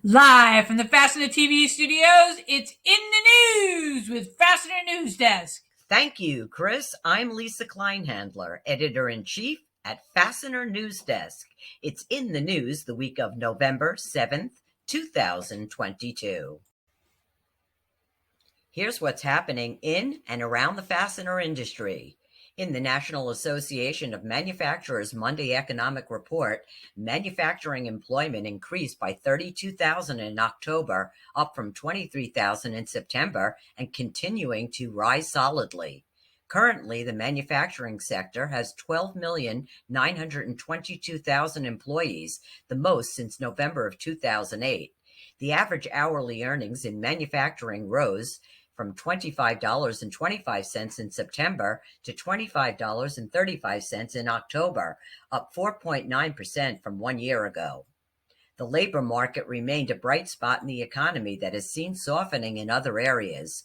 Live from the Fastener TV studios, it's In the News with Fastener News Desk. Thank you, Chris. I'm Lisa Kleinhandler, Editor-in-Chief at Fastener News Desk. It's In the News the week of November 7th, 2022. Here's what's happening in and around the fastener industry. In the National Association of Manufacturers Monday Economic Report, manufacturing employment increased by 32,000 in October, up from 23,000 in September, and continuing to rise solidly. Currently, the manufacturing sector has 12,922,000 employees, the most since November of 2008. The average hourly earnings in manufacturing rose from $25.25 in September to $25.35 in October, up 4.9% from 1 year ago. The labor market remained a bright spot in the economy that has seen softening in other areas.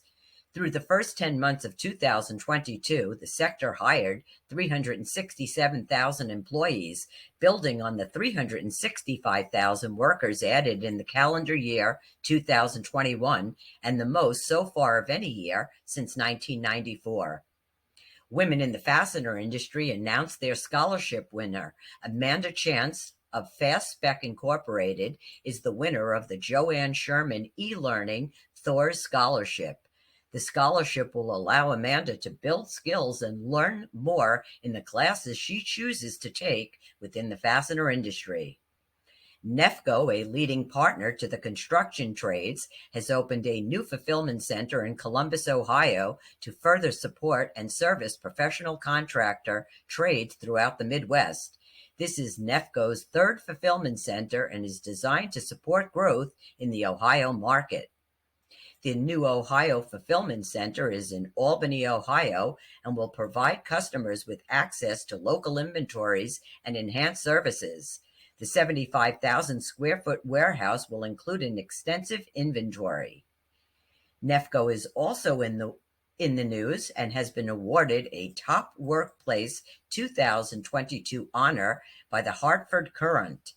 Through the first 10 months of 2022, the sector hired 367,000 employees, building on the 365,000 workers added in the calendar year 2021, and the most so far of any year since 1994. Women in the fastener industry announced their scholarship winner. Amanda Chance of Fast-Spec Incorporated is the winner of the Joanne Sherman e-learning THORS scholarship. The scholarship will allow Amanda to build skills and learn more in the classes she chooses to take within the fastener industry. NEFCO, a leading partner to the construction trades, has opened a new fulfillment center in Columbus, Ohio, to further support and service professional contractor trades throughout the Midwest. This is NEFCO's third fulfillment center and is designed to support growth in the Ohio market. The new Ohio Fulfillment Center is in Albany, Ohio, and will provide customers with access to local inventories and enhanced services. The 75,000 square foot warehouse will include an extensive inventory. NEFCO is also in the news and has been awarded a Top Workplace 2022 honor by the Hartford Courant.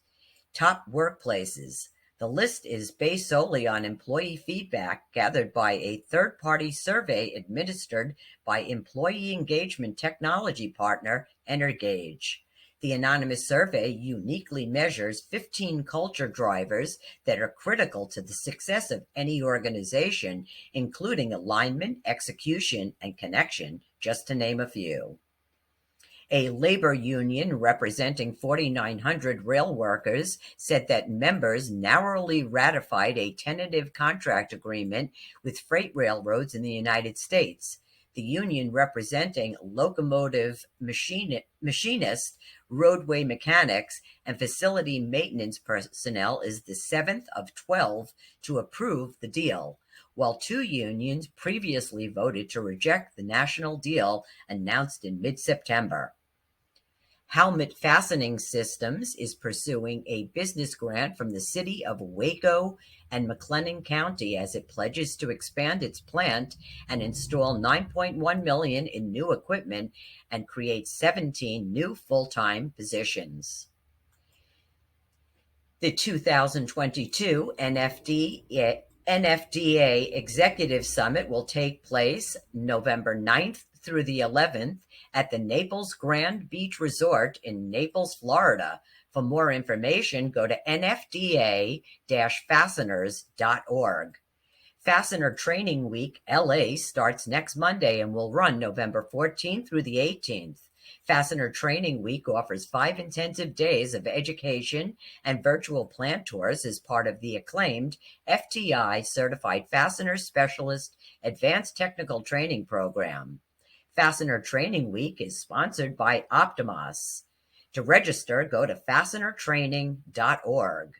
Top Workplaces. The list is based solely on employee feedback gathered by a third-party survey administered by employee engagement technology partner Energage. The anonymous survey uniquely measures 15 culture drivers that are critical to the success of any organization, including alignment, execution, and connection, just to name a few. A labor union representing 4,900 rail workers said that members narrowly ratified a tentative contract agreement with freight railroads in the United States. The union representing locomotive machinists, roadway mechanics, and facility maintenance personnel is the 7th of 12 to approve the deal, while 2 unions previously voted to reject the national deal announced in mid-September. Helmet Fastening Systems is pursuing a business grant from the city of Waco and McLennan County as it pledges to expand its plant and install $9.1 million in new equipment and create 17 new full-time positions. The 2022 NFDA Executive Summit will take place November 9th through the 11th at the Naples Grand Beach Resort in Naples, Florida. For more information, go to nfda-fasteners.org. Fastener Training Week LA starts next Monday and will run November 14th through the 18th. Fastener Training Week offers 5 intensive days of education and virtual plant tours as part of the acclaimed FTI Certified Fastener Specialist Advanced Technical Training Program. Fastener Training Week is sponsored by Optimas. To register, go to fastenertraining.org.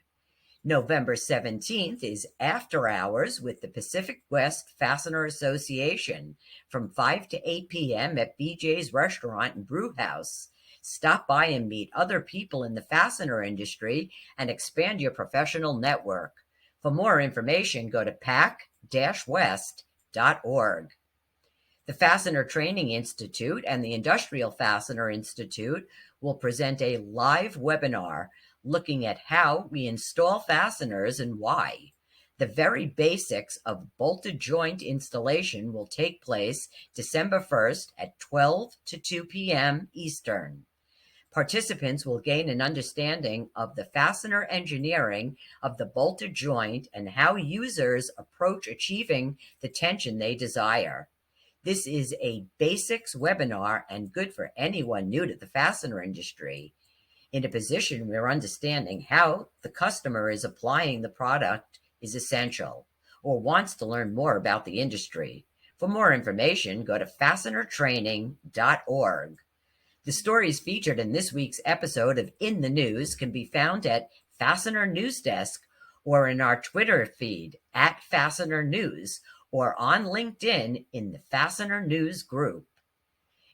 November 17th is After Hours with the Pacific West Fastener Association from 5 to 8 p.m. at BJ's Restaurant and Brew House. Stop by and meet other people in the fastener industry and expand your professional network. For more information, go to pac-west.org. The Fastener Training Institute and the Industrial Fastener Institute will present a live webinar, looking at how we install fasteners and why. The very basics of bolted joint installation will take place December 1st at 12 to 2 p.m. Eastern. Participants will gain an understanding of the fastener engineering of the bolted joint and how users approach achieving the tension they desire. This is a basics webinar and good for anyone new to the fastener industry. In a position where understanding how the customer is applying the product is essential, or wants to learn more about the industry. For more information, go to fastenertraining.org. The stories featured in this week's episode of In the News can be found at Fastener News Desk or in our Twitter feed at Fastener News or on LinkedIn in the Fastener News group.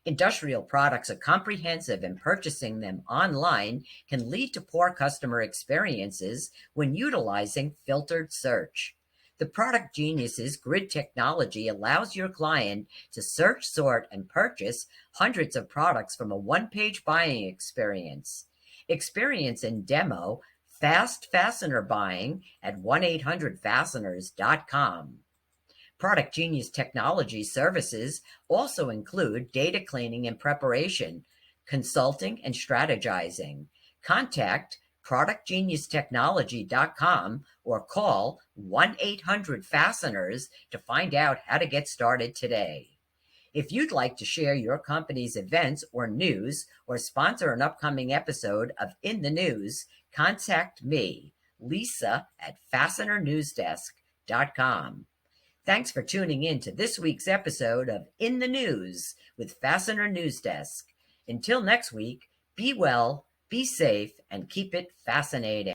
Industrial products are comprehensive and purchasing them online can lead to poor customer experiences when utilizing filtered search. The Product Genius's grid technology allows your client to search, sort, and purchase hundreds of products from a one-page buying experience. Experience and demo fast fastener buying at 1-800-Fasteners.com. Product Genius technology services also include data cleaning and preparation, consulting and strategizing. Contact productgeniustechnology.com or call 1-800-Fasteners to find out how to get started today. If you'd like to share your company's events or news or sponsor an upcoming episode of In the News, contact me, Lisa, at FastenerNewsDesk.com. Thanks for tuning in to this week's episode of In the News with Fastener News Desk. Until next week, be well, be safe, and keep it fascinating.